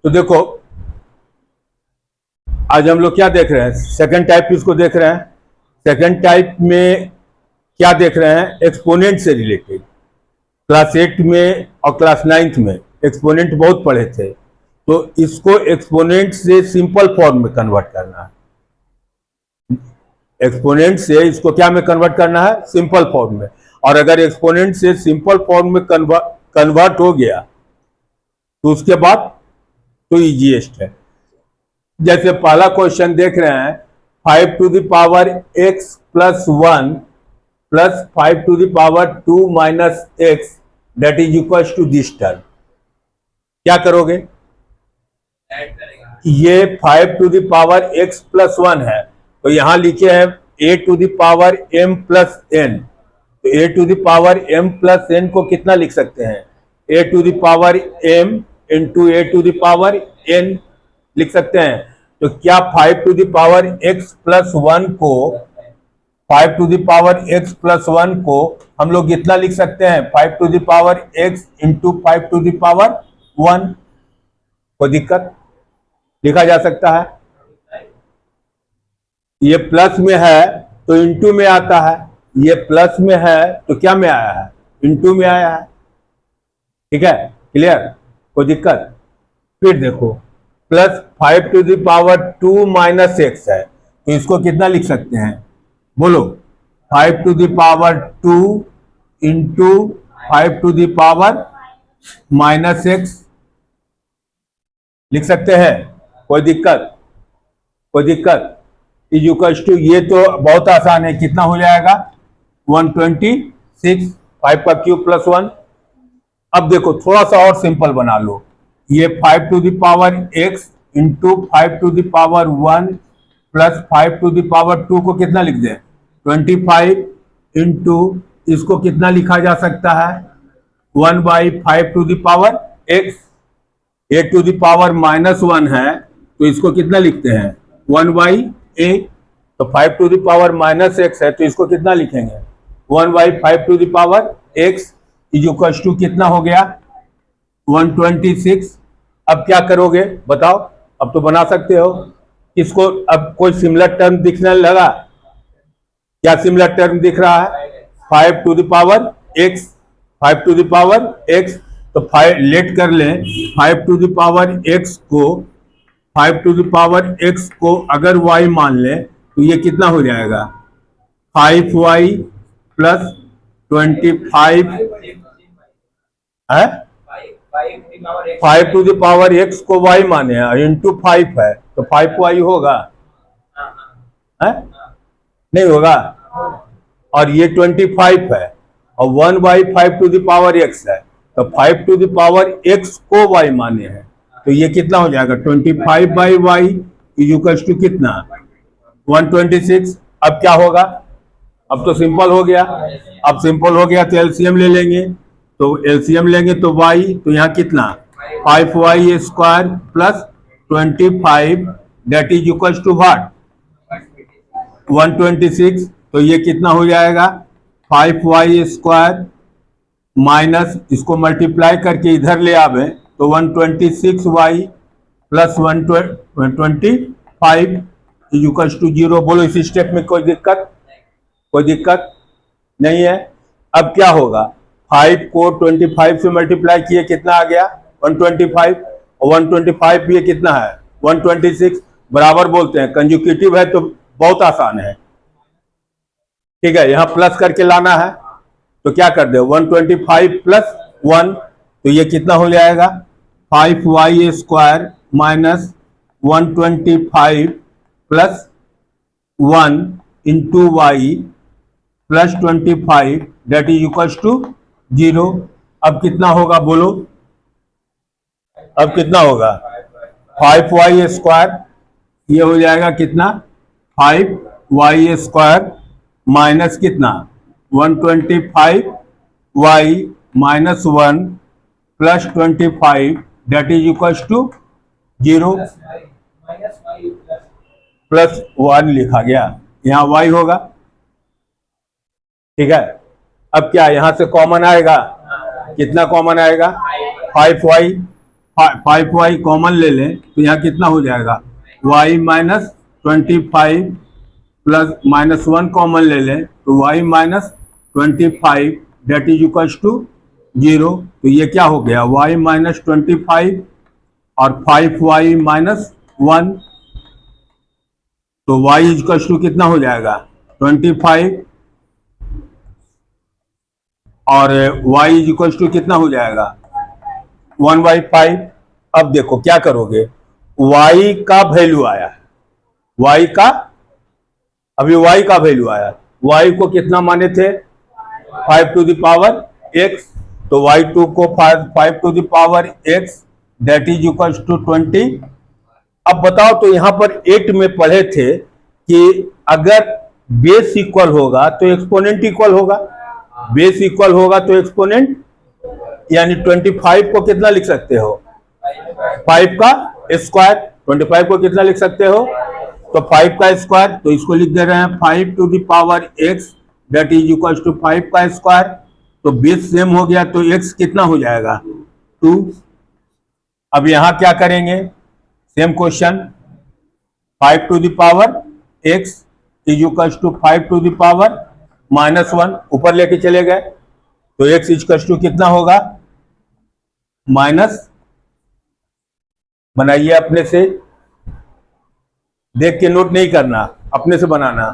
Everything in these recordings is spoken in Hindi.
तो देखो आज हम लोग क्या देख रहे हैं, सेकंड टाइप इसको देख रहे हैं। सेकंड टाइप में क्या देख रहे हैं, एक्सपोनेंट से रिलेटेड। क्लास 8 में और क्लास 9 में एक्सपोनेंट बहुत पढ़े थे, तो इसको एक्सपोनेंट से सिंपल फॉर्म में कन्वर्ट करना है। एक्सपोनेंट से इसको क्या में कन्वर्ट करना है, सिंपल फॉर्म में। और अगर एक्सपोनेंट से सिंपल फॉर्म में कन्वर्ट हो गया तो उसके बाद तो इजीएस्ट है। जैसे पहला क्वेश्चन देख रहे हैं, 5 to the power x plus 1 plus 5 to the power 2 minus x that is equal to this term. क्या करोगे, ये 5 to the power x plus 1 है, तो यहां लिखे हैं a to the power m plus n। तो a to the power m plus n को कितना लिख सकते हैं, a to the power m into a to the power n लिख सकते हैं। तो क्या 5 to the power x plus 1 को 5 to the power x plus 1 को हम लोग कितना लिख सकते हैं, 5 to the power x into 5 to the power 1। कोई दिक्कत, लिखा जा सकता है। ये प्लस में है तो इंटू में आता है, ये प्लस में है तो क्या में आया है, इंटू में आया है। ठीक है, क्लियर, कोई दिक्कत। फिर देखो plus 5 to the power 2 minus x है, तो इसको कितना लिख सकते हैं, बोलो, 5 to the power 2 into 5 to the power minus x लिख सकते हैं। कोई दिक्कत, कोई दिक्कत। इज इक्वल टू, ये तो बहुत आसान है, कितना हो जाएगा 126, 5 का क्यूब प्लस 1। अब देखो थोड़ा सा और सिंपल बना लो, ये 5 to the power x into 5 to the power 1 plus 5 to the power 2 को कितना लिख दें, 25 इंटू इसको कितना लिखा जा सकता है, 1 by 5 to the power x। a to the power minus 1 है तो इसको कितना लिखते हैं, 1 बाई a। तो 5 to the power minus x है तो इसको कितना लिखेंगे, 1 by 5 to the power x is equal to कितना हो गया, 126। अब क्या करोगे बताओ, अब तो बना सकते हो इसको। अब कोई सिमिलर टर्म दिखने लगा, क्या सिमिलर टर्म दिख रहा है, 5 to the power x, 5 to the power x। तो 5 लेट कर लें, 5 टू द पावर x को 5 टू द पावर x को अगर y मान लें तो ये कितना हो जाएगा, 5y प्लस 25 है, 5 टू द पावर x को y माने इंटू 5 है तो 5y होगा है? नहीं होगा। और ये 25 है और 1 by 5 to the power x है, तो 5 टू द पावर x को y माने हैं, तो ये कितना हो जाएगा, 25 by y is equal to कितना, 126। अब क्या होगा, अब तो सिंपल हो गया। अब सिंपल हो गया तो एलसीएम ले लेंगे, तो एलसीएम लेंगे तो y, तो यहाँ कितना 5y square plus 25 that is equal to what, 126। तो ये कितना हो जाएगा, 5y स्क्वायर माइनस इसको मल्टीप्लाई करके इधर ले आवे तो 126y plus 125 is equal to 0। बोलो इस स्टेप में कोई दिक्कत, कोई दिक्कत नहीं है। अब क्या होगा, 5 को 25 से मल्टीप्लाई किए कितना आ गया, 125, और 125 ये कितना है, 126। बराबर बोलते हैं, कंजुकेटिव है तो बहुत आसान है। ठीक है, यहां प्लस करके लाना है तो क्या कर दे, 125 प्लस 1, तो ये कितना हो जाएगा, 5y square minus 125 plus 1 into y plus 25 that is equal to 0। अब कितना होगा बोलो, अब कितना होगा, 5y स्क्वायर, ये हो जाएगा कितना, 5y स्क्वायर माइनस कितना 125y minus 1 plus 25 that is equal to 0। Plus 1 लिखा गया, यहाँ y होगा। ठीक है, अब क्या यहां से कॉमन आएगा, कितना कॉमन आएगा, 5y। 5y कॉमन ले लें तो यहाँ कितना हो जाएगा, y माइनस 25 प्लस -1 कॉमन ले लें तो y minus 25 that is equals to 0। तो ये क्या हो गया, y माइनस 25 और 5y माइनस 1। तो y इज इक्वल्स टू कितना हो जाएगा 25 और y इज इक्वल्स टू कितना हो जाएगा 1/5। अब देखो क्या करोगे, y का वैल्यू आया, y का अभी y का वैल्यू आया, y को कितना माने थे 5 टू द पावर x, तो y2 को 5 to the power x that is equals to 20। अब बताओ, तो यहां पर 8 में पढ़े थे कि अगर बेस इक्वल होगा तो एक्सपोनेंट इक्वल होगा, बेस इक्वल होगा तो एक्सपोनेंट, यानी 25 को कितना लिख सकते हो 5 का स्क्वायर, 25 को कितना लिख सकते हो तो 5 का स्क्वायर, तो इसको लिख दे रहे हैं 5 to the power x that is equal to 5 का स्क्वायर। तो बेस सेम हो गया तो x कितना हो जाएगा 2। अब यहां क्या करेंगे, same question, 5 to the power x is equal to 5 to the power -1 ऊपर लेके चले गए, तो x इज इक्वल टू कितना होगा माइनस, बनाइए अपने से, देख के नोट नहीं करना, अपने से बनाना।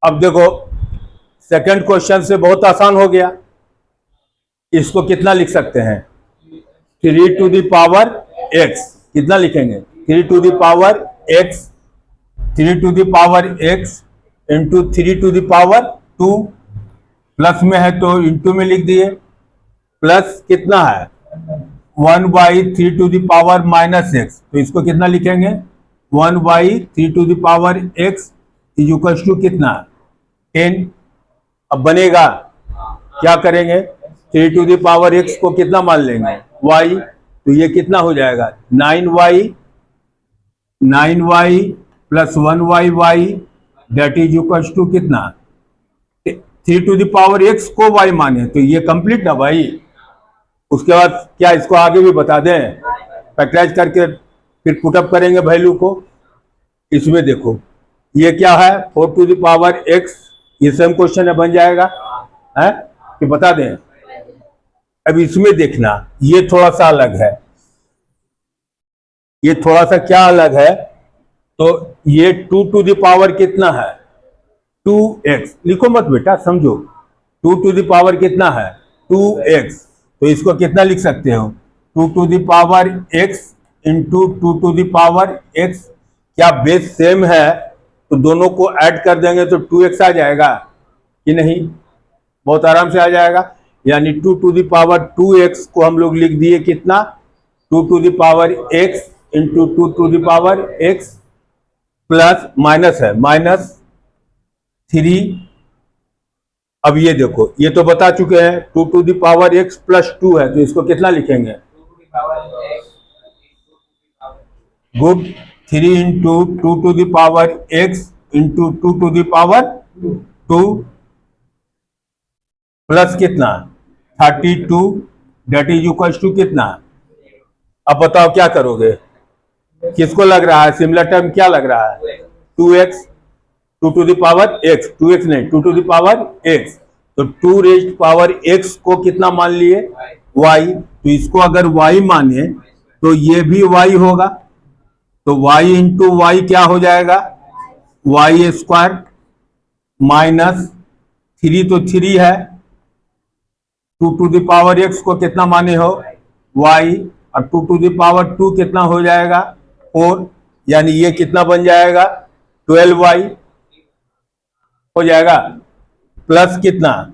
अब देखो सेकंड क्वेश्चन से बहुत आसान हो गया, इसको कितना लिख सकते हैं 3 टू द पावर x, कितना लिखेंगे 3 to the power x, 3 to the power x into 3 to the power 2, plus में है तो इंटू में लिख दिए, प्लस कितना है 1/3 टू द पावर -x, तो इसको कितना लिखेंगे 1/3 to the power x is equal to कितना 10। अब बनेगा, क्या करेंगे 3 टू द पावर x को कितना मान लेंगे y, तो ये कितना हो जाएगा 9y plus 1y that is equal to कितना 3 टू द पावर x को y माने, तो ये कंप्लीट ना भाई। उसके बाद क्या इसको आगे भी बता दें, फैक्टराइज करके फिर पुटअप करेंगे वैल्यू को। इसमें देखो ये क्या है 4 टू द पावर x, ये सेम क्वेश्चन है, बन जाएगा है कि बता दें। अब इसमें देखना ये थोड़ा सा अलग है, ये थोड़ा सा क्या अलग है, तो ये 2 टू द पावर कितना है 2x, लिखो मत बेटा समझो, 2 टू द पावर कितना है 2x, तो इसको कितना लिख सकते हो 2 to the power x into 2 to the power x। क्या बेस सेम है तो दोनों को ऐड कर देंगे तो 2x आ जाएगा कि नहीं, बहुत आराम से आ जाएगा, यानी 2 टू द पावर 2x को हम लोग लिख दिए कितना 2 to the power x into 2 to the power x, plus minus है -3। अब ये देखो ये तो बता चुके हैं 2 to the power x plus 2 है, तो इसको कितना लिखेंगे good 3 into 2 to the power x into 2 to the power 2 plus कितना 32 डेट इज इक्वल टू कितना। अब बताओ क्या करोगे, किसको लग रहा है सिमिलर टर्म, क्या लग रहा है 2x 2 to the power x, 2x नहीं 2 टू द पावर x, तो 2 रेज्ड पावर x को कितना मान लिए y, तो इसको अगर y माने तो ये भी y होगा, तो y इंटू वाई क्या हो जाएगा y स्क्वायर माइनस 3 तो 3 है, 2 टू द पावर x को कितना माने हो y, और 2 टू द पावर 2 कितना हो जाएगा 4, यानी ये कितना बन जाएगा 12y हो जाएगा, प्लस कितना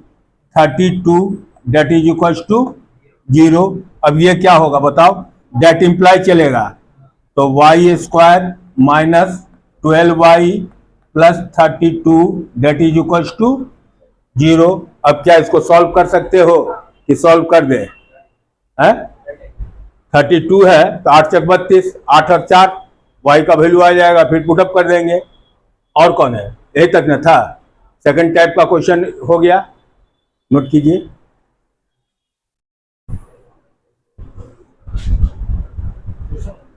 32 डेट इज इक्वल टू 0। अब ये क्या होगा बताओ, डेट इंप्लाई चलेगा, तो y square minus 12y plus 32 that is equal to 0। अब क्या इसको सॉल्व कर सकते हो कि सॉल्व कर दे, 32 है तो 8 चक 32, 8 और 4 y का वैल्यू आ जाएगा, फिर पुटअप कर देंगे। और कौन है, यही तक न था, सेकंड टाइप का क्वेश्चन हो गया, नोट कीजिए।